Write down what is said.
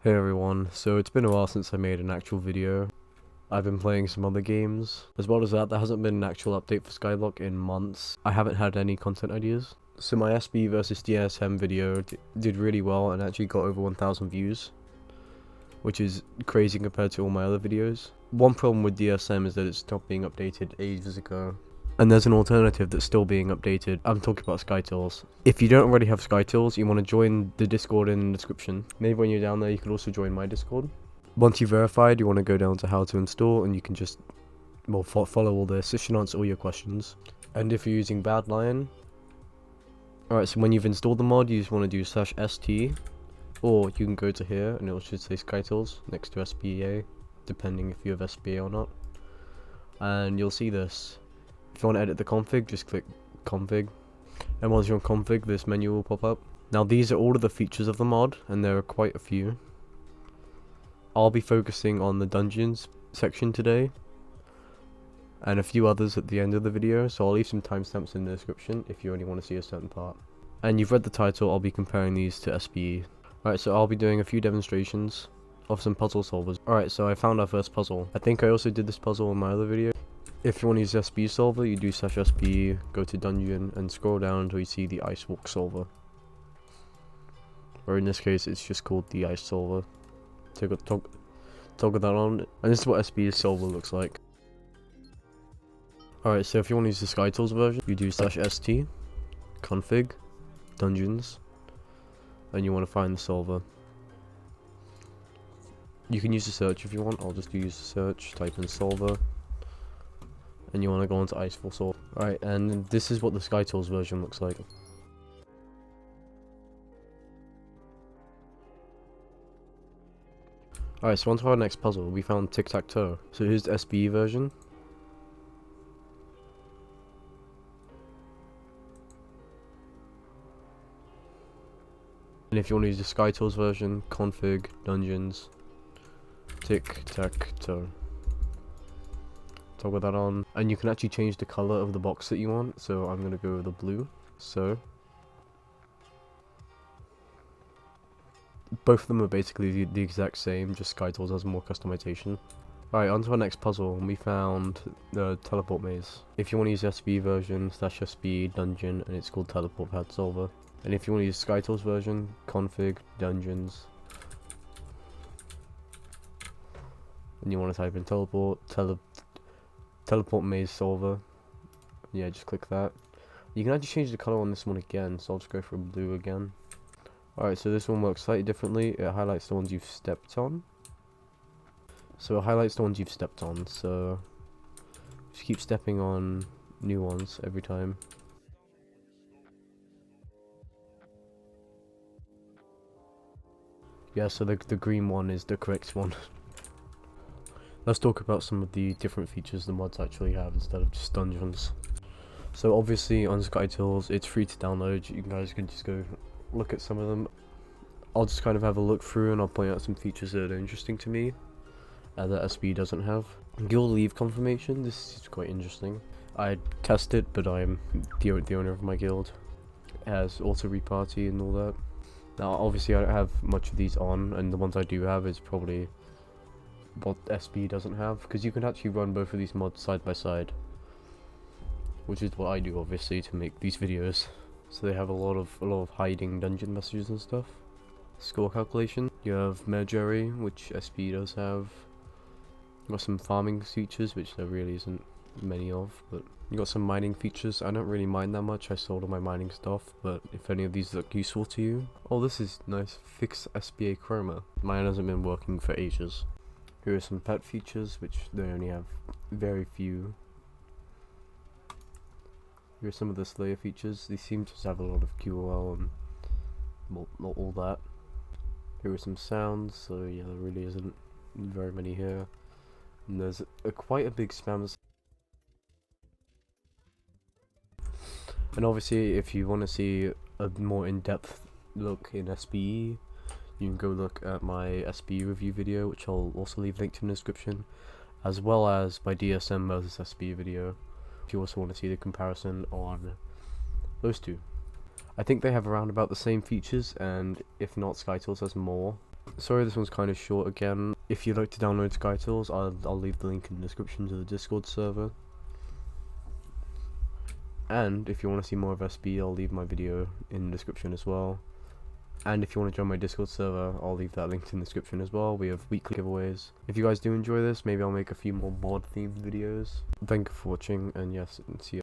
Hey everyone, so it's been a while since I made an actual video. I've been playing some other games. As well as that, there hasn't been an actual update for Skyblock in months. I haven't had any content ideas. So my SBE versus DSM video did really well and actually got over 1,000 views, which is crazy compared to all my other videos. One problem with DSM is that it stopped being updated ages ago. And there's an alternative that's still being updated. I'm talking about Skytils. If you don't already have Skytils, you want to join the Discord in the description. Maybe when you're down there, you can also join my Discord. Once you're verified, you want to go down to how to install, and you can just, well, follow all this. It should answer all your questions. And if you're using Bad Lion, alright, so when you've installed the mod, you just want to do /st, or you can go to here, and it should say Skytils next to SBE, depending if you have SBE or not. And you'll see this. If you want to edit the config, just click config, and once you're on config, this menu will pop up. Now these are all of the features of the mod, and there are quite a few. I'll be focusing on the dungeons section today, and a few others at the end of the video, so I'll leave some timestamps in the description if you only want to see a certain part. And you've read the title, I'll be comparing these to SBE. Alright, so I'll be doing a few demonstrations of some puzzle solvers. Alright, so I found our first puzzle. I think I also did this puzzle in my other video. If you want to use SBE solver, you do /SBE, go to dungeon, and scroll down until you see the ice walk solver. Or in this case, it's just called the ice solver. Toggle that on, and this is what SBE solver looks like. Alright, so if you want to use the Skytils version, you do /st, config, dungeons, and you want to find the solver. You can use the search if you want. I'll just use the search, type in solver. And you want to go into Icefall Solver. Alright, and this is what the Skytils version looks like. Alright, so on to our next puzzle. We found tic-tac-toe. So here's the SBE version. And if you want to use the Skytils version, config, dungeons, tic-tac-toe. Toggle that on, and you can actually change the color of the box that you want. So I'm gonna go with the blue. So both of them are basically the exact same, just Skytils has more customization. Alright, on to our next puzzle. We found the teleport maze. If you want to use SBE version, /SBE dungeon, and it's called teleport pad solver. And if you want to use Skytils version, config, dungeons, and you want to type in teleport maze solver, yeah, just click that. You can actually change the color on this one again, so I'll just go for blue again. Alright, so this one works slightly differently. It highlights the ones you've stepped on. So just keep stepping on new ones every time. Yeah, so the green one is the correct one. Let's talk about some of the different features the mods actually have instead of just dungeons. So obviously on Skytils, it's free to download. You guys can just go look at some of them. I'll just kind of have a look through and I'll point out some features that are interesting to me that SBE doesn't have. Guild leave confirmation, this is quite interesting. I test it, but I'm the owner of my guild. It has auto reparty and all that. Now obviously I don't have much of these on, and the ones I do have is probably what SBE doesn't have, because you can actually run both of these mods side by side, which is what I do obviously to make these videos. So they have a lot of hiding dungeon messages and stuff. Score calculation, you have Mergery, which SBE does have. You got some farming features, which there really isn't many of, but you got some mining features. I don't really mind that much. I sold all my mining stuff, but if any of these look useful to you, oh, this is nice. Fix SBA chroma. Mine hasn't been working for ages. Here are some pet features, which they only have very few. Here are some of the Slayer features. These seem to just have a lot of QOL and not all that. Here are some sounds, so yeah, there really isn't very many here. And there's quite a big spam. And obviously, if you want to see a more in-depth look in SBE, you can go look at my SBE review video, which I'll also leave linked in the description, as well as my DSM versus SBE video, if you also want to see the comparison on those two. I think they have around about the same features, and if not, Skytils has more. Sorry this one's kind of short again. If you'd like to download Skytils, I'll leave the link in the description to the Discord server. And if you want to see more of SBE, I'll leave my video in the description as well. And if you want to join my Discord server, I'll leave that link in the description as well. We have weekly giveaways. If you guys do enjoy this, maybe I'll make a few more mod themed videos. Thank you for watching, and yes, see you.